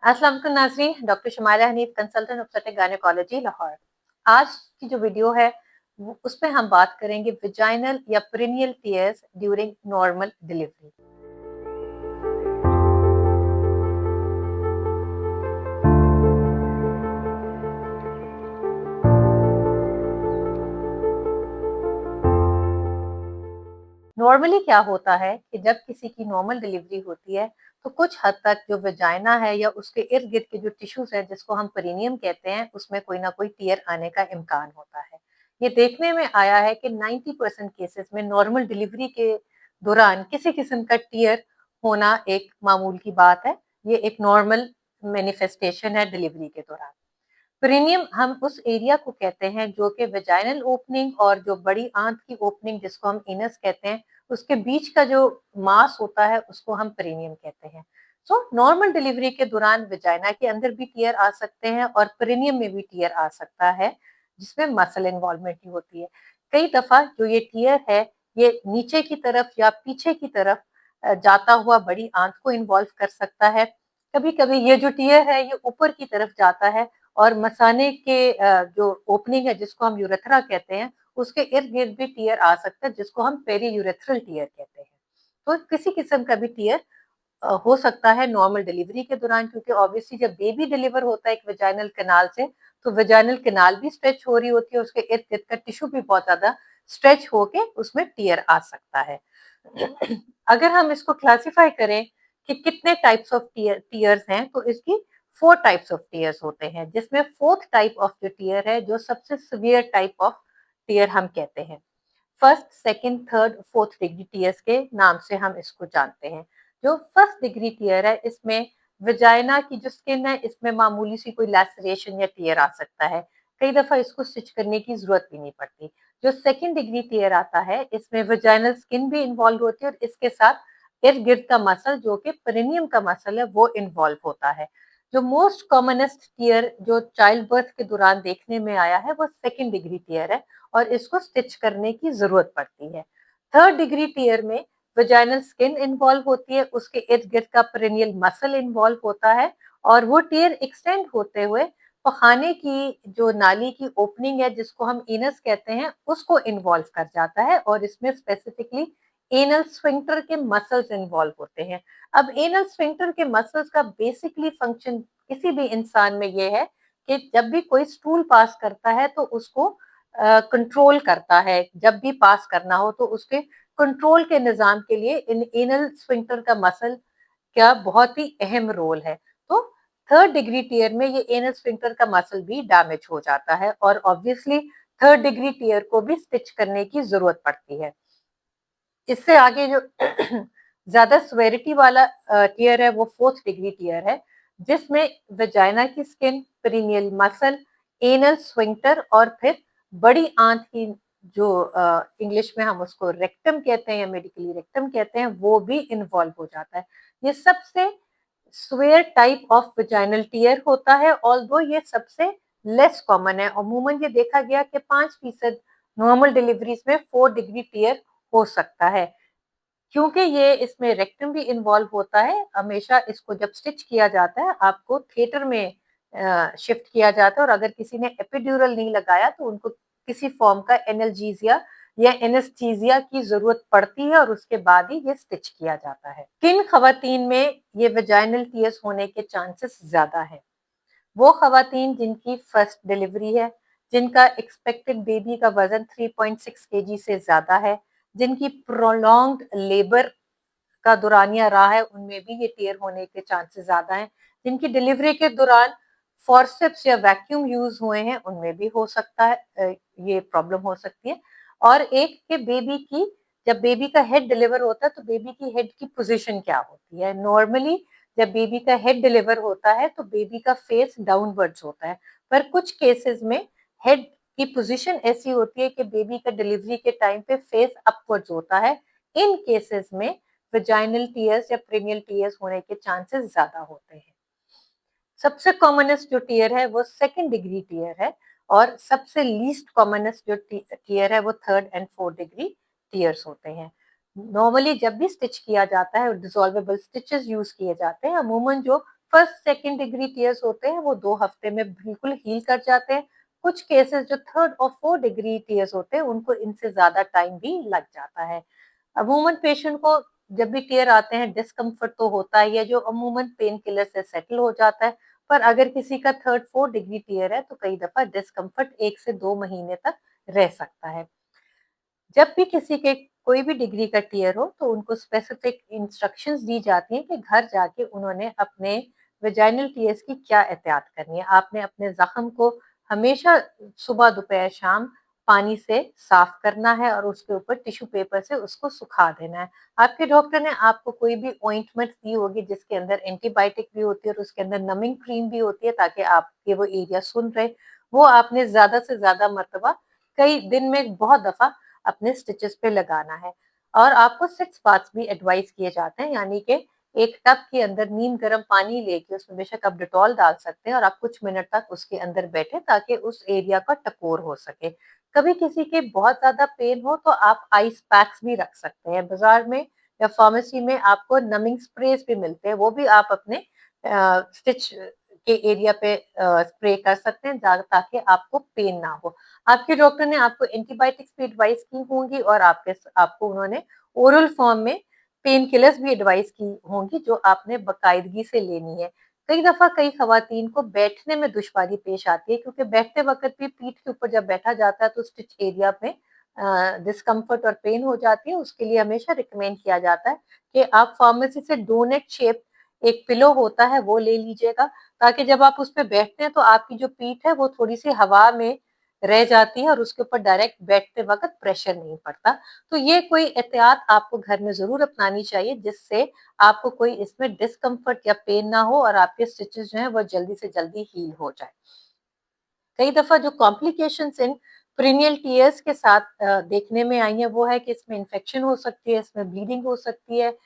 अस्सलाम वालेकुम नाज़रीन, doctor Shumaila Hanif, consultant obstetric gynaecology, Lahore. आज की जो वीडियो है उसमें हम बात करेंगे विजाइनल या perineal tears during normal delivery. Normally क्या होता है कि जब किसी की नॉर्मल डिलीवरी होती है तो कुछ हद तक जो वेजाइना है या उसके इर्द गिर्द के जो टिश्यूज है जिसको हम पेरिनियम कहते हैं उसमें कोई ना कोई टीयर आने का इम्कान होता है। ये देखने में आया है कि 90% केसेस में नॉर्मल डिलीवरी के दौरान किसी किस्म का टीयर होना एक मामूल की बात है। ये एक नॉर्मल मैनिफेस्टेशन है डिलीवरी के दौरान। पेरिनियम हम उस एरिया को कहते हैं जो कि वेजाइनल ओपनिंग और जो बड़ी आंत की ओपनिंग जिसको हम एनस कहते हैं उसके बीच का जो मास होता है उसको हम पेरिनियम कहते हैं। सो नॉर्मल डिलीवरी के दौरान वेजाइना के अंदर भी टीयर आ सकते हैं और पेरिनियम में भी टीयर आ सकता है जिसमें मसल इन्वॉल्वमेंट ही होती है। कई दफा जो ये टीयर है ये नीचे की तरफ या पीछे की तरफ जाता हुआ बड़ी आंत को इन्वॉल्व कर सकता है। कभी कभी ये जो टीयर है ये ऊपर की तरफ जाता है और मसाने के जो ओपनिंग है जिसको हम यूरेथ्रा कहते हैं उसके इर्द गिर्द भी टीयर आ सकता है जिसको हम पेरी यूरेथ्रल टीयर कहते हैं। तो किसी किस्म का भी टीयर हो सकता है नॉर्मल डिलीवरी के दौरान, क्योंकि ऑब्वियसली जब बेबी डिलीवर होता है एक वेजाइनल कैनाल से तो वेजाइनल कैनाल भी स्ट्रेच हो रही होती है, उसके इर्द गिर्द का टिश्यू भी बहुत ज्यादा स्ट्रेच होके उसमें टीयर आ सकता है। अगर हम इसको क्लासिफाई करें कि कितने टाइप्स ऑफ टीयर्स हैं तो इसकी 4 टाइप्स ऑफ टीयर्स होते हैं, जिसमें फोर्थ टाइप ऑफ जो टीयर है जो सबसे सिवियर टाइप ऑफ टीयर हम कहते हैं। First, second, third, fourth degree tears के नाम से हम इसको जानते हैं। जो फर्स्ट डिग्री टीयर है इसमें विजाइना की जो स्किन है इसमें मामूली सी कोई लैसरेशन या टीयर आ सकता है। कई दफा इसको स्टिच करने की जरूरत भी नहीं पड़ती। जो सेकंड डिग्री टीयर आता है इसमें विजाइनल स्किन भी इन्वॉल्व होती है और इसके साथ इर्द गिर्द का मसल जो कि पेरिनियम का मसल है वो इन्वॉल्व होता है। जो मोस्ट कॉमनेस्ट टीयर जो चाइल्ड बर्थ के दौरान देखने में आया है वो सेकंड डिग्री टीयर है और इसको स्टिच करने की जरूरत पड़ती है। थर्ड डिग्री टीयर में वजाइनल स्किन इन्वॉल्व होती है, उसके इर्द गिर्द का पेरिनियल मसल इन्वॉल्व होता है और वो टीयर एक्सटेंड होते हुए पखाने की जो नाली की ओपनिंग है जिसको हम एनस कहते हैं उसको इन्वॉल्व कर जाता है और इसमें स्पेसिफिकली एनल स्फिंक्टर के मसल्स इन्वॉल्व होते हैं। अब एनल स्फिंक्टर के मसल्स का बेसिकली फंक्शन किसी भी इंसान में ये है कि जब भी कोई स्टूल पास करता है तो उसको कंट्रोल करता है। जब भी पास करना हो तो उसके कंट्रोल के निजाम के लिए इन एनल स्फिंक्टर का मसल का बहुत ही अहम रोल है। तो थर्ड डिग्री टीयर में ये एनल स्फिंक्टर का मसल भी डैमेज हो जाता है और ऑब्वियसली थर्ड डिग्री टीयर को भी स्टिच करने की जरूरत पड़ती है। इससे आगे जो ज्यादा स्वेरिटी वाला टीयर है वो फोर्थ डिग्री टीयर है, जिसमें वेजाइना की स्किन, पेरिनियल मसल, एनल स्विंक्टर और फिर बड़ी आंत की जो इंग्लिश में हम उसको रेक्टम कहते हैं या मेडिकली रेक्टम कहते हैं वो भी इन्वॉल्व हो जाता है। ये सबसे severe type of vaginal tear होता है, ऑल्दो ये सबसे लेस कॉमन है। अमूमन ये देखा गया कि 5% नॉर्मल डिलीवरीज में 4 डिग्री टीयर हो सकता है। क्योंकि ये इसमें रेक्टम भी इन्वॉल्व होता है, हमेशा इसको जब स्टिच किया जाता है आपको थिएटर में शिफ्ट किया जाता है और अगर किसी ने एपिड्यूरल नहीं लगाया तो उनको किसी फॉर्म का एनर्जीजिया या एनेस्थीसिया की जरूरत पड़ती है और उसके बाद ही ये स्टिच किया जाता है। किन खवातीन में ये वेजाइनल टीयर्स होने के चांसेस ज्यादा है? वो खवातीन जिनकी फर्स्ट डिलीवरी है, जिनका एक्सपेक्टेड बेबी का वजन 3.6 kg से ज्यादा है, जिनकी प्रोलॉन्ग्ड लेबर का दौरानिया रहा है, उनमें भी ये टीयर होने के चांसेस ज्यादा हैं। जिनकी डिलीवरी के दौरान फॉर्सेप्स या वैक्यूम यूज हुए हैं उनमें भी हो सकता है, ये प्रॉब्लम हो सकती है। और एक के बेबी की जब बेबी का हेड डिलीवर होता है तो बेबी की हेड की पोजीशन क्या होती है? नॉर्मली जब बेबी का हेड डिलीवर होता है तो बेबी का फेस डाउनवर्ड्स होता है, पर कुछ केसेस में हेड की पोजीशन ऐसी होती है कि बेबी का डिलीवरी के टाइम पे फेस अपवर्ड्स होता है। इन केसेस में वेजाइनल टीयर्स या पेरिनियल टीयर्स होने के चांसेस ज्यादा होते हैं। सबसे कॉमनेस्ट जो टीयर है वो सेकंड डिग्री टीयर है और सबसे लीस्ट कॉमनेस्ट जो टीयर है वो third and fourth degree tears होते हैं। नॉर्मली जब भी स्टिच किया जाता है डिसॉल्वेबल स्टिचेस यूज किए जाते हैं, अमूमन जो फर्स्ट सेकंड डिग्री टीयर्स होते हैं वो 2 हफ्ते में बिल्कुल हील कर जाते हैं। कुछ केसेस जो थर्ड और फोर्थ डिग्री टीयर्स होते हैं उनको इनसे ज्यादा टाइम भी लग जाता है। अमूमन पेशेंट को जब भी टीयर आते हैं डिस्कम्फर्ट तो होता ही है, जो अमूमन पेन किलर से सेटल हो जाता है। पर अगर किसी का थर्ड फोर्थ डिग्री टीयर है तो कई दफा डिस्कम्फर्ट 1 से 2 महीने तक रह सकता है। जब भी किसी के कोई भी डिग्री का टीयर हो तो उनको स्पेसिफिक इंस्ट्रक्शंस दी जाती हैं कि घर जाके उन्होंने अपने वेजाइनल टीयर्स की क्या एहतियात करनी है। आपने अपने जख्म को हमेशा सुबह दोपहर शाम पानी से साफ करना है और उसके ऊपर टिश्यू पेपर से उसको सुखा देना है। आपके डॉक्टर ने आपको कोई भी ऑइंटमेंट दी होगी जिसके अंदर एंटीबायोटिक भी होती है और उसके अंदर नमिंग क्रीम भी होती है ताकि आपके वो एरिया सुन रहे। वो आपने ज्यादा से ज्यादा मरतबा कई दिन में बहुत दफा अपने स्टिचेस पे लगाना है। और आपको 6 बाथ्स भी एडवाइस किए जाते हैं, यानी कि एक टब के अंदर नीम गर्म पानी लेके उसमें बेशक आप डिटॉल डाल सकते हैं और आप कुछ मिनट तक उसके अंदर बैठे ताकि उस एरिया का टकोर हो सके। कभी किसी के बहुत ज्यादा पेन हो तो आप आइस पैक्स भी रख सकते हैं। बाजार में या फार्मेसी में आपको नमिंग स्प्रेज भी मिलते हैं, वो भी आप अपने स्टिच के एरिया पे स्प्रे कर सकते हैं ताकि आपको पेन ना हो। आपके डॉक्टर ने आपको एंटीबायोटिक्स भी एडवाइस की होंगी और आपको उन्होंने ओरल फॉर्म में पेन किलर्स भी एडवाइस की होंगी जो आपने बाकायदगी से लेनी है। कई दफा कई खवातीन को बैठने में दुश्वारी पेश आती है क्योंकि बैठते वक्त भी पीठ के ऊपर जब बैठा जाता है तो स्टिच एरिया में डिस्कम्फर्ट और पेन हो जाती है। उसके लिए हमेशा रिकमेंड किया जाता है कि आप फार्मेसी से डोनेट शेप एक पिलो होता है वो ले लीजिएगा ताकि जब आप उस पर बैठते हैं तो आपकी जो पीठ है वो थोड़ी सी हवा में रह जाती है और उसके ऊपर डायरेक्ट बैठते वक्त प्रेशर नहीं पड़ता। तो ये कोई एहतियात आपको घर में जरूर अपनानी चाहिए जिससे आपको कोई इसमें डिस्कम्फर्ट या पेन ना हो और आपके स्टिचेस जो है वो जल्दी से जल्दी हील हो जाए। कई दफा जो कॉम्प्लिकेशंस इन प्रीनियल टीयर्स के साथ देखने में आई है वो है कि इसमें इन्फेक्शन हो सकती है, इसमें ब्लीडिंग हो सकती है,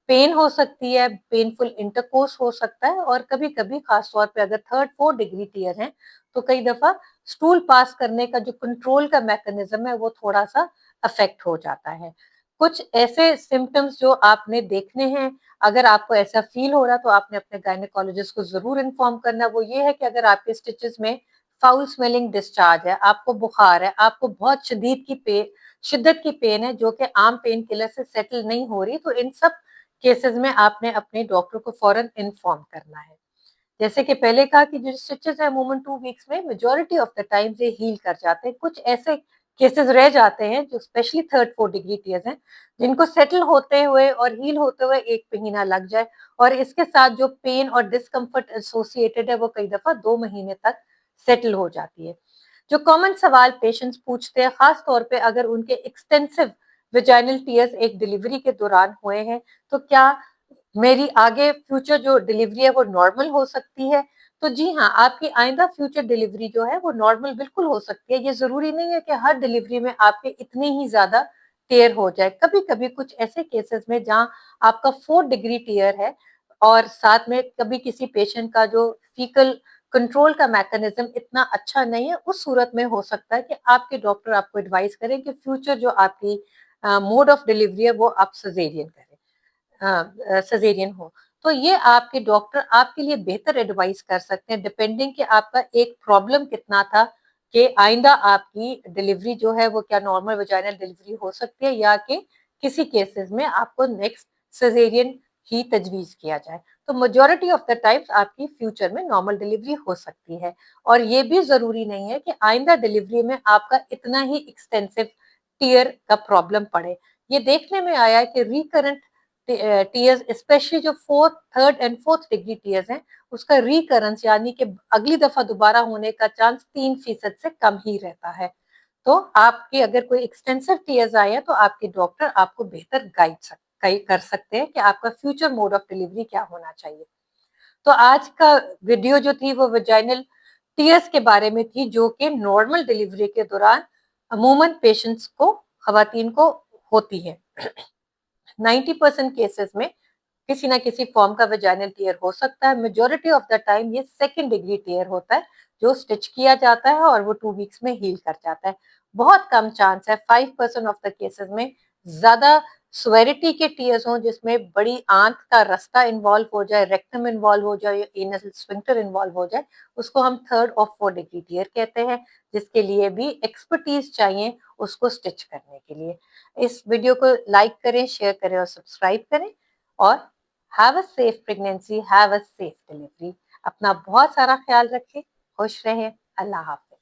पेन हो सकती है, पेनफुल इंटरकोर्स हो सकता है और कभी कभी खासतौर पे अगर थर्ड फोर्थ डिग्री टीयर है तो कई दफा स्टूल पास करने का जो कंट्रोल का मैकेनिज्म है वो थोड़ा सा अफेक्ट हो जाता है। कुछ ऐसे सिम्टम्स जो आपने देखने हैं, अगर आपको ऐसा फील हो रहा है तो आपने अपने गायनेकोलॉजिस्ट को जरूर इन्फॉर्म करना। वो ये है कि अगर आपके स्टिचेस में फाउल स्मेलिंग डिस्चार्ज है, आपको बुखार है, आपको बहुत शिद्दत की पेन है जो कि आम पेन किलर से सेटल नहीं हो रही, तो इन सब केसेस में आपने अपने डॉक्टर को फौरन इन्फॉर्म करना है। जैसे कि पहले कहा कि जो स्टिचेस है अमूमन 2 वीक्स में मेजोरिटी ऑफ द टाइम से हील कर जाते हैं। कुछ ऐसे केसेस रह जाते हैं जो specially third fourth degree tears हैं जिनको सेटल होते हुए और हील होते हुए 1 महीना लग जाए और इसके साथ जो पेन और डिस्कम्फर्ट एसोसिएटेड है वो कई दफा 2 महीने तक सेटल हो जाती है। जो कॉमन सवाल पेशेंट्स पूछते हैं खास तौर पे अगर उनके एक्सटेंसिव वेजाइनल टीयर्स एक डिलीवरी के दौरान हुए हैं तो क्या मेरी आगे फ्यूचर जो डिलीवरी है वो नॉर्मल हो सकती है। तो जी हाँ, आपकी आइंदा फ्यूचर डिलीवरी जो है वो नॉर्मल बिल्कुल हो सकती है। ये जरूरी नहीं है कि हर डिलीवरी में आपके इतनी ही ज्यादा टेयर हो जाए। कभी कभी कुछ ऐसे केसेस में जहाँ आपका फोर्थ डिग्री टेयर है और साथ में कभी किसी पेशेंट का जो फीकल कंट्रोल का मैकेनिज्म इतना अच्छा नहीं है, उस सूरत में हो सकता है कि आपके डॉक्टर आपको एडवाइस करें कि फ्यूचर जो आपकी मोड ऑफ डिलीवरी है वो आप सजेरियन करें, सजेरियन हो। तो ये आपके डॉक्टर आपके लिए बेहतर एडवाइस कर सकते हैं डिपेंडिंग कि आपका एक प्रॉब्लम कितना था कि आइंदा आपकी डिलीवरी जो है वो क्या नॉर्मल वेजाइनल डिलीवरी हो सकती है या कि किसी केसेस में आपको नेक्स्ट सजेरियन ही तजवीज किया जाए। तो मेजोरिटी ऑफ द टाइम्स आपकी फ्यूचर में नॉर्मल डिलीवरी हो सकती है और ये भी जरूरी नहीं है कि आइंदा डिलीवरी में आपका इतना ही एक्सटेंसिव टीयर का प्रॉब्लम पड़े। ये देखने में आया है कि रिकरेंट टीयर्स स्पेशली जो fourth third and fourth degree tears हैं उसका रिकरेंस यानी कि अगली दफा दोबारा होने का चांस 3% से कम ही रहता है। तो आपके अगर कोई एक्सटेंसिव टीयर्स आए हैं तो आपके डॉक्टर आपको बेहतर गाइड कर सकते हैं कि आपका फ्यूचर मोड ऑफ डिलीवरी क्या होना चाहिए। तो आज का वीडियो जो थी वो वेजाइनल टीयर्स के बारे में थी जो कि नॉर्मल डिलीवरी के दौरान अमूमन पेशेंट्स को खवातीन को होती है। 90% केसेस में किसी ना किसी फॉर्म का वेजाइनल टीयर हो सकता है। मेजोरिटी ऑफ द टाइम ये सेकंड डिग्री टीयर होता है जो स्टिच किया जाता है और वो 2 वीक्स में हील कर जाता है। बहुत कम चांस है, 5% ऑफ द केसेस में ज्यादा स्वेरिटी के टीयर्स हों जिसमें बड़ी आंत का रास्ता इन्वॉल्व हो जाए, रेक्टम इन्वॉल्व हो जाए, एनल स्फिंक्टर इन्वॉल्व हो जाए, उसको हम थर्ड और फोर्थ डिग्री टीयर कहते हैं, जिसके लिए भी एक्सपर्टीज चाहिए उसको स्टिच करने के लिए। इस वीडियो को लाइक करें, शेयर करें और सब्सक्राइब करें। और have a safe pregnancy, have a safe delivery. अपना बहुत सारा ख्याल रखें, खुश रहें। अल्लाह हाफिज।